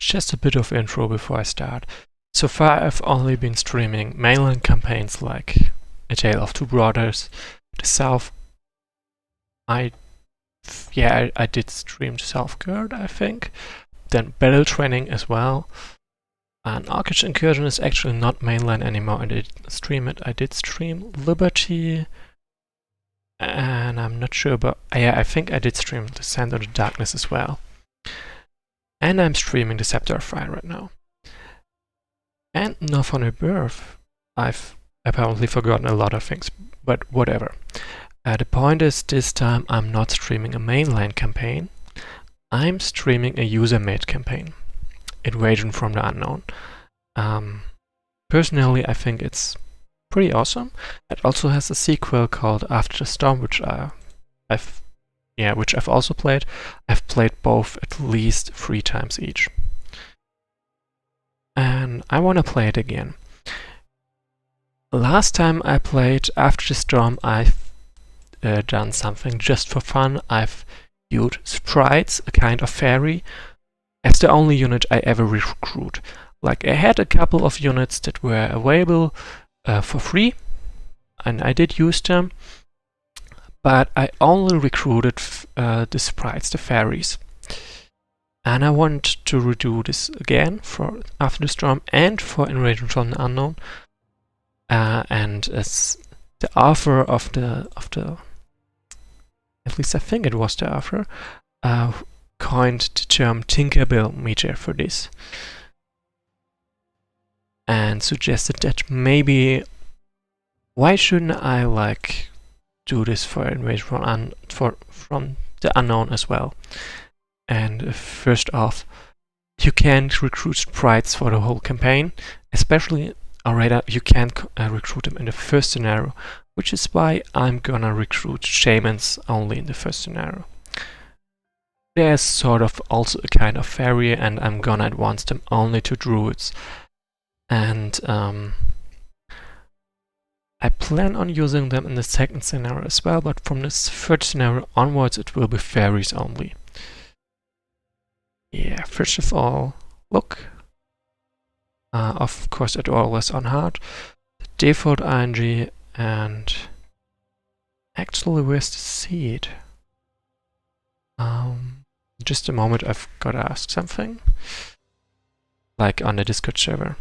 just a bit of intro before I start. So far I've only been streaming mainline campaigns like A Tale of Two Brothers, The South. I did stream Southgard, I think. Then Battle Training as well. And Arcade Incursion is actually not mainline anymore. I did stream Liberty. And I'm not sure about... I think I did stream Descent into Darkness as well. And I'm streaming the Scepter of Fire right now. And North on Rebirth. I've apparently forgotten a lot of things, but whatever. The point is, this time I'm not streaming a mainline campaign. I'm streaming a user-made campaign. Invasion from the Unknown. Personally, I think it's pretty awesome. It also has a sequel called After the Storm, which I've also played. I've played both at least 3 times each. And I want to play it again. Last time I played After the Storm, I've done something just for fun. I've used sprites, a kind of fairy, as the only unit I ever recruit. Like, I had a couple of units that were available for free, and I did use them, but I only recruited the sprites, the fairies. And I want to redo this again for After the Storm and for Invasion from the Unknown. And as the author of the at least I think it was the author, coined the term Tinkerbell meter for this. And suggested that maybe why shouldn't I do this for Invasion from the Unknown as well? And first off, you can't recruit sprites for the whole campaign, especially already you can't recruit them in the first scenario, which is why I'm gonna recruit shamans only in the first scenario. There's sort of also a kind of fairy, and I'm gonna advance them only to druids. And I plan on using them in the second scenario as well, but from this third scenario onwards it will be fairies only. Yeah, first of all, look. Of course it always on hard. The default ING, and actually where's the seed? Just a moment, I've got to ask something. Like on the Discord server.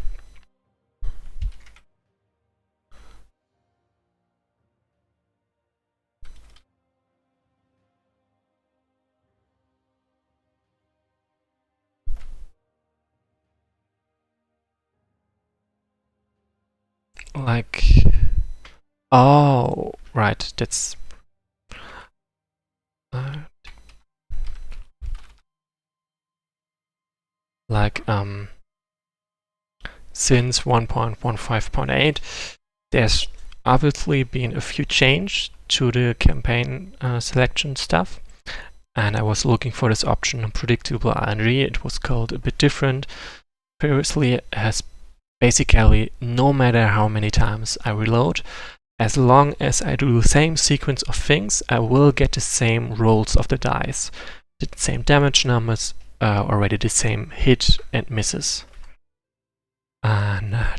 Oh, right, that's... since 1.15.8, there's obviously been a few changes to the campaign selection stuff, and I was looking for this option, Predictable ING. It was called a bit different. Previously it has basically, no matter how many times I reload, as long as I do the same sequence of things, I will get the same rolls of the dice, the same damage numbers, already the same hit and misses. And I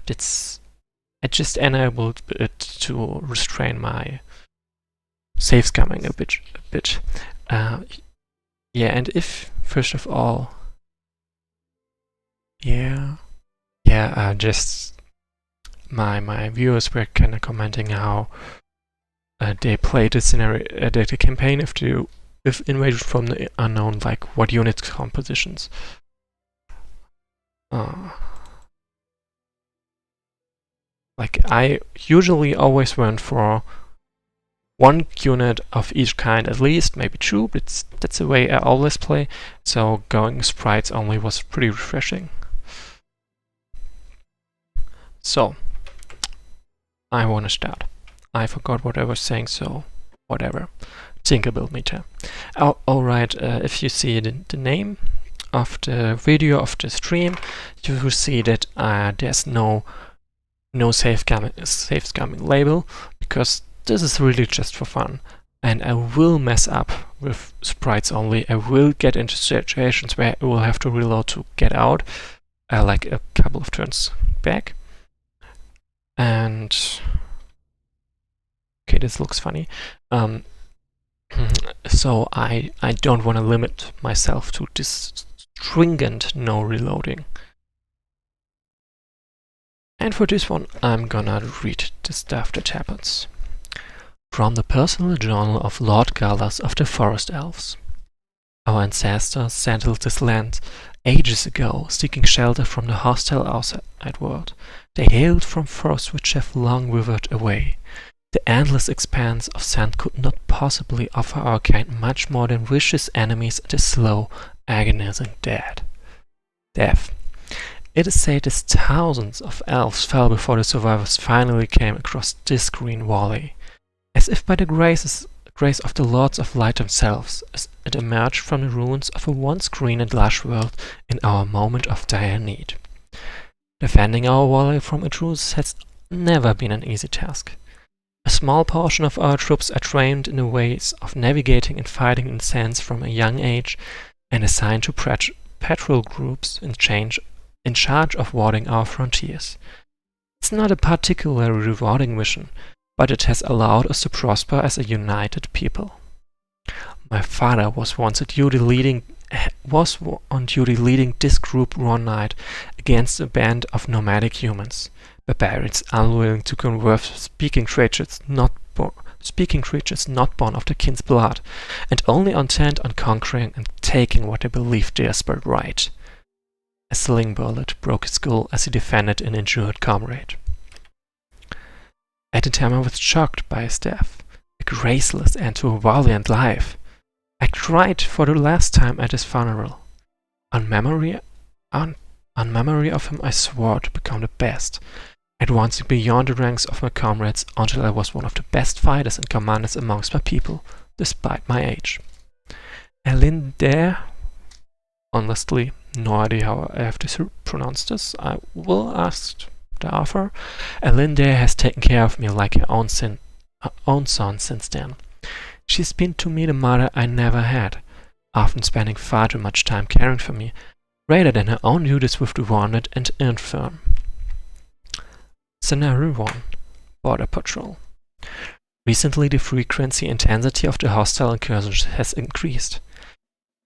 just enabled it to restrain my save scumming a bit. Yeah, and if, first of all, just my viewers were kind of commenting how they played the scenario, the campaign if Invasion from the Unknown, like what unit compositions. Like, I usually always went for 1 unit of each kind at least, maybe 2, but that's the way I always play, so going sprites only was pretty refreshing. So, I want to start. I forgot what I was saying, so whatever. Tinkerbell meter. Alright, if you see the name of the video of the stream, you will see that there's no save scumming label, because this is really just for fun, and I will mess up with sprites only, I will get into situations where I will have to reload to get out, like a couple of turns back. And okay, this looks funny. So I don't want to limit myself to this stringent no reloading. And for this one, I'm gonna read the stuff that happens. From the personal journal of Lord Gallas of the Forest Elves. Our ancestors settled this land ages ago, seeking shelter from the hostile outside world. They hailed from forests which have long withered away. The endless expanse of sand could not possibly offer our kind much more than vicious enemies and a slow, agonizing death. It is said that thousands of elves fell before the survivors finally came across this green valley. As if by the grace of the Lords of Light themselves, as it emerged from the ruins of a once green and lush world in our moment of dire need. Defending our valley from intruders has never been an easy task. A small portion of our troops are trained in the ways of navigating and fighting in sands from a young age and assigned to patrol groups in charge of warding our frontiers. It's not a particularly rewarding mission, but it has allowed us to prosper as a united people. My father was on duty leading this group one night against a band of nomadic humans, barbarians unwilling to converse, speaking creatures not born of the kin's blood, and only intent on conquering and taking what they believed their spirit right. A sling bullet broke his skull as he defended an injured comrade. At the time I was shocked by his death, a graceless end to a valiant life. I cried for the last time at his funeral. On memory of him I swore to become the best, advancing beyond the ranks of my comrades until I was one of the best fighters and commanders amongst my people, despite my age. Elindare, honestly, no idea how I have to pronounce this. I will ask the author. Elindare has taken care of me like her own son since then. She's been to me the mother I never had, often spending far too much time caring for me, rather than her own duties with the wounded and infirm. Scenario 1. Border Patrol. Recently the frequency and intensity of the hostile incursions has increased.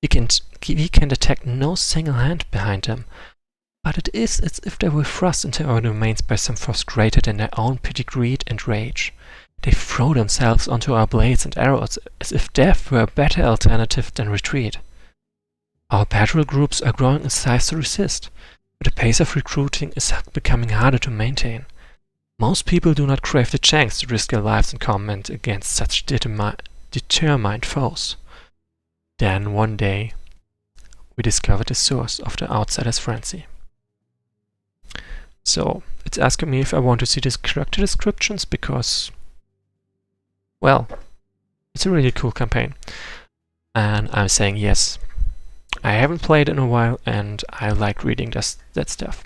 We can detect no single hand behind them, but it is as if they were thrust into our domains by some force greater than their own petty greed and rage. They throw themselves onto our blades and arrows as if death were a better alternative than retreat. Our patrol groups are growing in size to resist, but the pace of recruiting is becoming harder to maintain. Most people do not crave the chance to risk their lives in combat against such determined foes. Then one day, we discovered the source of the outsider's frenzy. So, it's asking me if I want to see these character descriptions because, well, it's a really cool campaign. And I'm saying yes. I haven't played in a while and I like reading that stuff.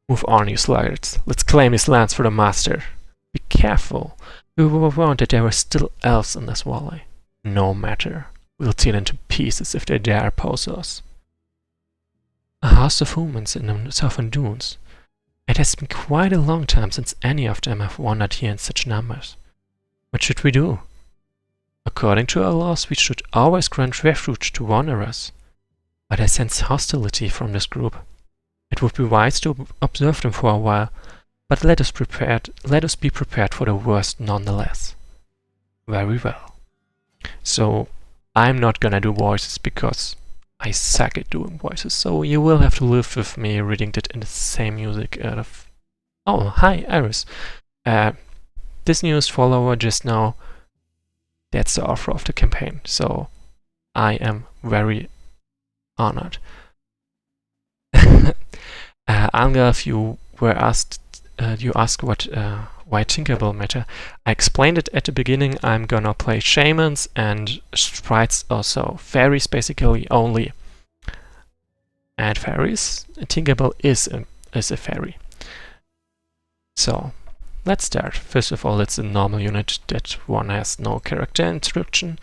Move on, you sluggards. Let's claim these lands for the master. Be careful. We were warned that there were still elves in this valley. No matter. We'll tear them to pieces if they dare oppose us. A host of humans in the southern dunes. It has been quite a long time since any of them have wandered here in such numbers. What should we do? According to our laws, we should always grant refuge to wanderers. But I sense hostility from this group. It would be wise to observe them for a while, but let us be prepared for the worst nonetheless. Very well. So, I'm not gonna do voices because I suck at doing voices, so you will have to live with me reading it in the same music Oh, hi, Iris. This newest follower just now, that's the author of the campaign, so I am very honored. Anga, if you were asked, you asked why Tinkerbell matter. I explained it at the beginning. I'm gonna play shamans and sprites also. Fairies basically only. And fairies. Tinkerbell is a fairy. So, let's start. First of all, it's a normal unit that one has no character introduction.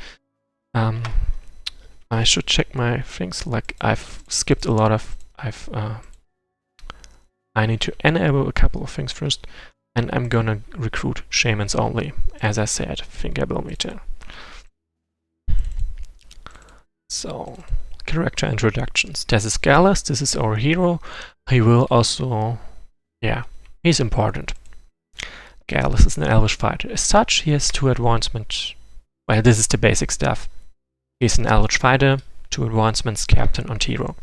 I should check my things, like I've skipped a lot of, I need to enable a couple of things first, and I'm gonna recruit shamans only, as I said, Tinkerbell meter. So, character introductions. This is Gallus, this is our hero. He will also, yeah, he's important. Gallus is an elvish fighter. As such, he has 2 advancements. Well, this is the basic stuff. He's an elvish fighter, 2 advancements, captain and hero.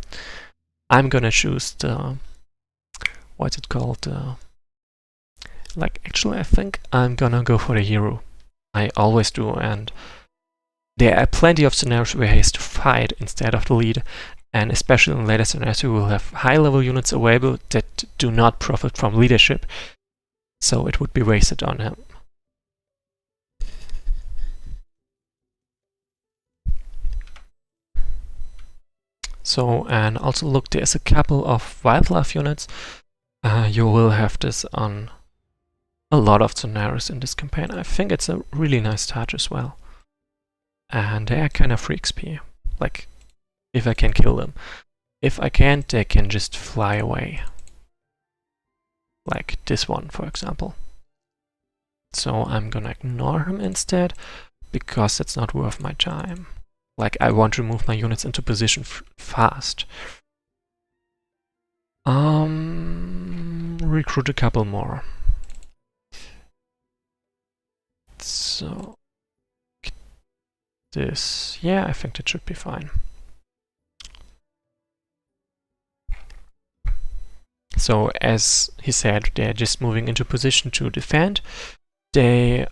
I'm gonna choose the, what's it called? Like, actually, I think I'm gonna go for the hero. I always do, and there are plenty of scenarios where he has to fight instead of the lead, and especially in later scenarios, we will have high-level units available that do not profit from leadership, so it would be wasted on him. So, and also look, there's a couple of wildlife units. You will have this on a lot of scenarios in this campaign. I think it's a really nice touch as well. And they are kind of free XP. Like, if I can kill them. If I can't, they can just fly away. Like this one, for example. So I'm gonna ignore him instead, because it's not worth my time. Like, I want to move my units into position fast. Recruit a couple more. So, this, yeah, I think that should be fine. So, as he said, they're just moving into position to defend. They,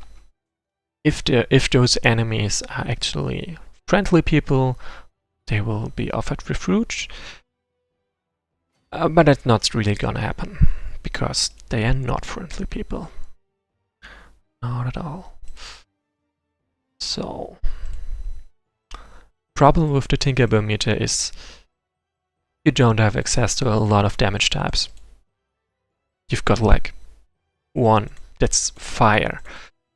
if those enemies are actually friendly people, they will be offered refuge. But that's not really gonna happen, because they are not friendly people. Not at all. So, problem with the Tinkerbell meter is you don't have access to a lot of damage types. You've got like 1, that's fire,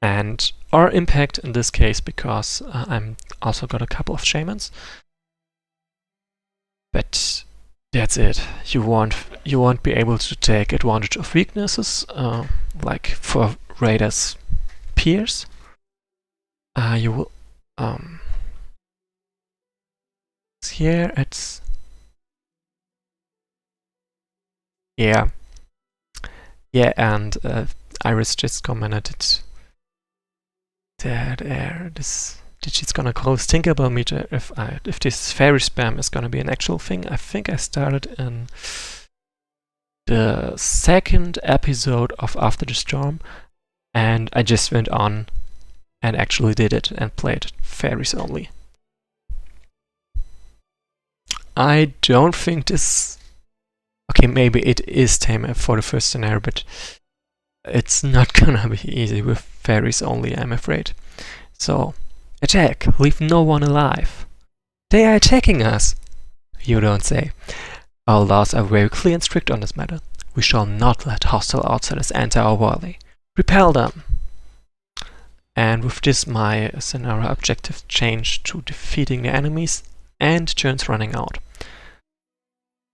and or impact in this case, because I'm also got a couple of shamans. But that's it. You won't be able to take advantage of weaknesses, like for raiders' peers. You will here it's yeah, and Iris just commented that she's gonna close Tinkerbell meter if this fairy spam is gonna be an actual thing. I think I started in the 2nd episode of After the Storm, and I just went on and actually did it and played fairies only. I don't think this... Okay, maybe it is tame for the first scenario, but it's not gonna be easy with fairies only, I'm afraid. So, attack! Leave no one alive! They are attacking us! You don't say. Our laws are very clear and strict on this matter. We shall not let hostile outsiders enter our valley. Repel them! And with this, my scenario objective changed to defeating the enemies and turns running out.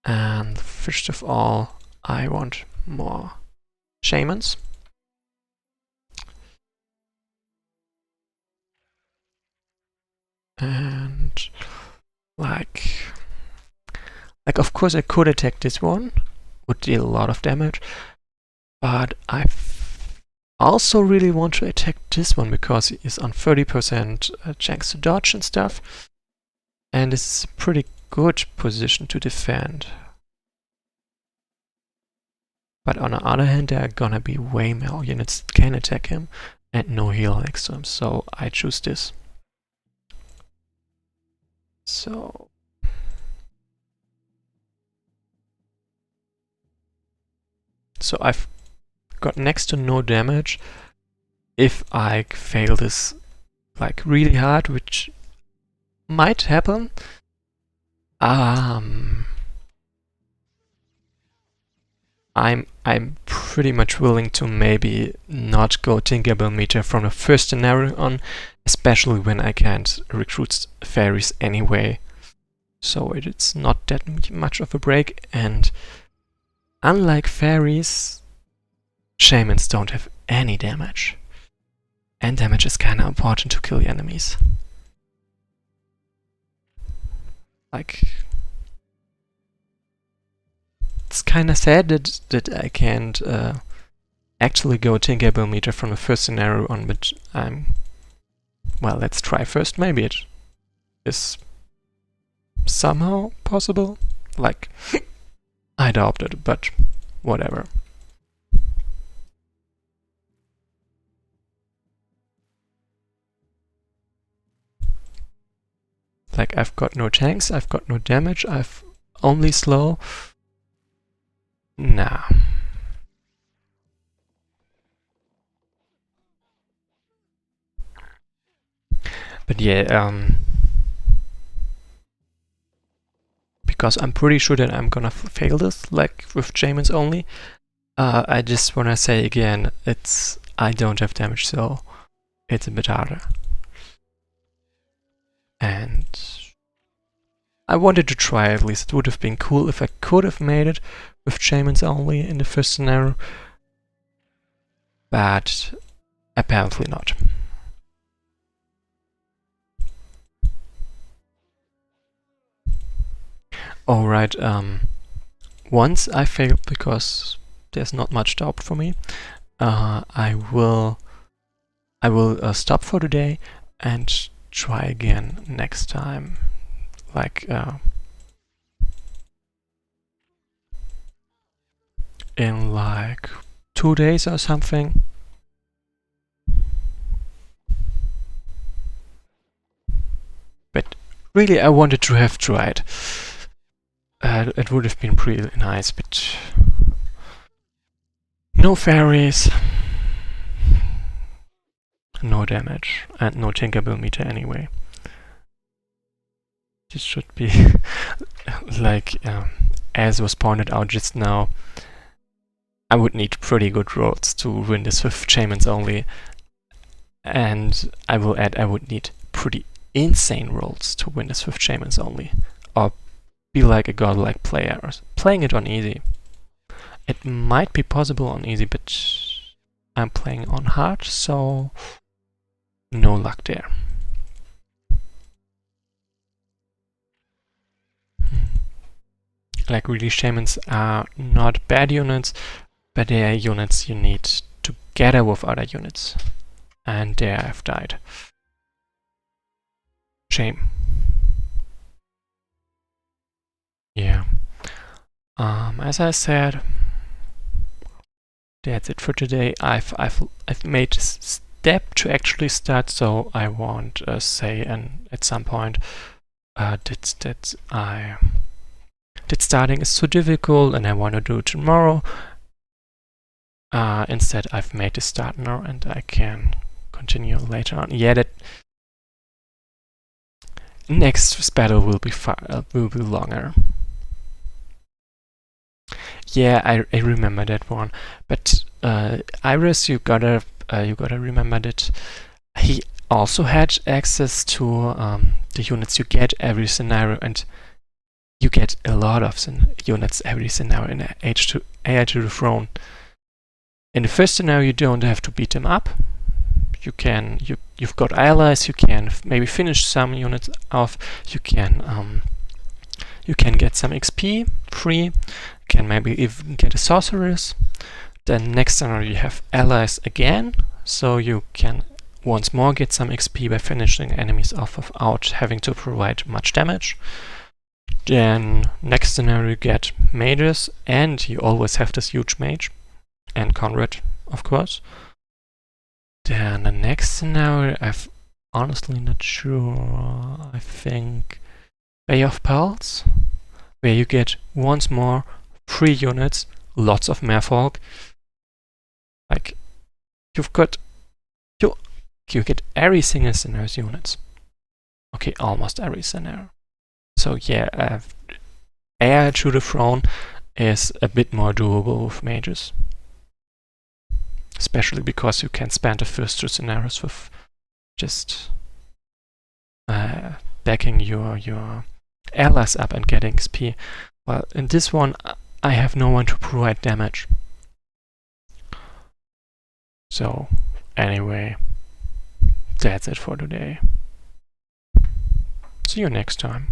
And first of all, I want more shamans. And like of course I could attack this one, would deal a lot of damage, but I also really want to attack this one because he is on 30% chance to dodge and stuff, and this is a pretty good position to defend. But on the other hand, there are gonna be way more units that can attack him and no heal next to him, so I choose this. So I've got next to no damage if I fail this like really hard, which might happen. I'm pretty much willing to maybe not go Tinkerbell meter from the first scenario on, especially when I can't recruit fairies anyway. So it's not that much of a break, and unlike fairies, shamans don't have any damage. And damage is kinda important to kill the enemies. Like, it's kinda sad that I can't actually go Tinkerbell meter from the first scenario on, but well, let's try first. Maybe it is somehow possible. Like, I doubt it, but whatever. Like, I've got no tanks, I've got no damage, I've only slow. Nah. But yeah, because I'm pretty sure that I'm gonna fail this, like with shamans only. I just wanna say again, I don't have damage, so it's a bit harder. And I wanted to try at least. It would have been cool if I could have made it with shamans only in the first scenario, but apparently not. Alright, once I failed because there's not much doubt for me, I will stop for today and try again next time. Like in like 2 days or something. But really, I wanted to have tried. It would have been pretty nice, but no fairies, no damage, and no Tinkerbell meter anyway. This should be like, as was pointed out just now, I would need pretty good rolls to win this with shamans only, and I will add I would need pretty insane rolls to win this with shamans only, or be like a godlike player, or playing it on easy. It might be possible on easy, but I'm playing on hard, so no luck there. Like, really, shamans are not bad units, but they are units you need together with other units. And there I've died. Shame. Yeah. As I said, that's it for today. I've made a step to actually start, so I won't say at some point that starting is so difficult and I want to do it tomorrow. Instead, I've made a start now and I can continue later on. Yeah, that next battle will be longer. Yeah, I remember that one. But Iris, you gotta remember that he also had access to the units you get every scenario, and you get a lot of units every scenario in Heir to the Throne. In the first scenario, you don't have to beat them up. You've got allies. You can maybe finish some units off. You can get some XP free. You can maybe even get a sorceress. Then next scenario you have allies again, so you can once more get some XP by finishing enemies off without having to provide much damage. Then next scenario you get mages, and you always have this huge mage. And Conrad, of course. Then the next scenario, I'm honestly not sure. I think Bay of Pearls, where you get once more 3 units, lots of merfolk. Like, you get every single scenario's units. Okay, almost every scenario. So yeah, Heir to the Throne is a bit more doable with mages. especially because you can spend the first 2 scenarios with just backing your allies up and getting XP. Well, in this one, I have no one to provide damage. So, anyway, that's it for today. See you next time.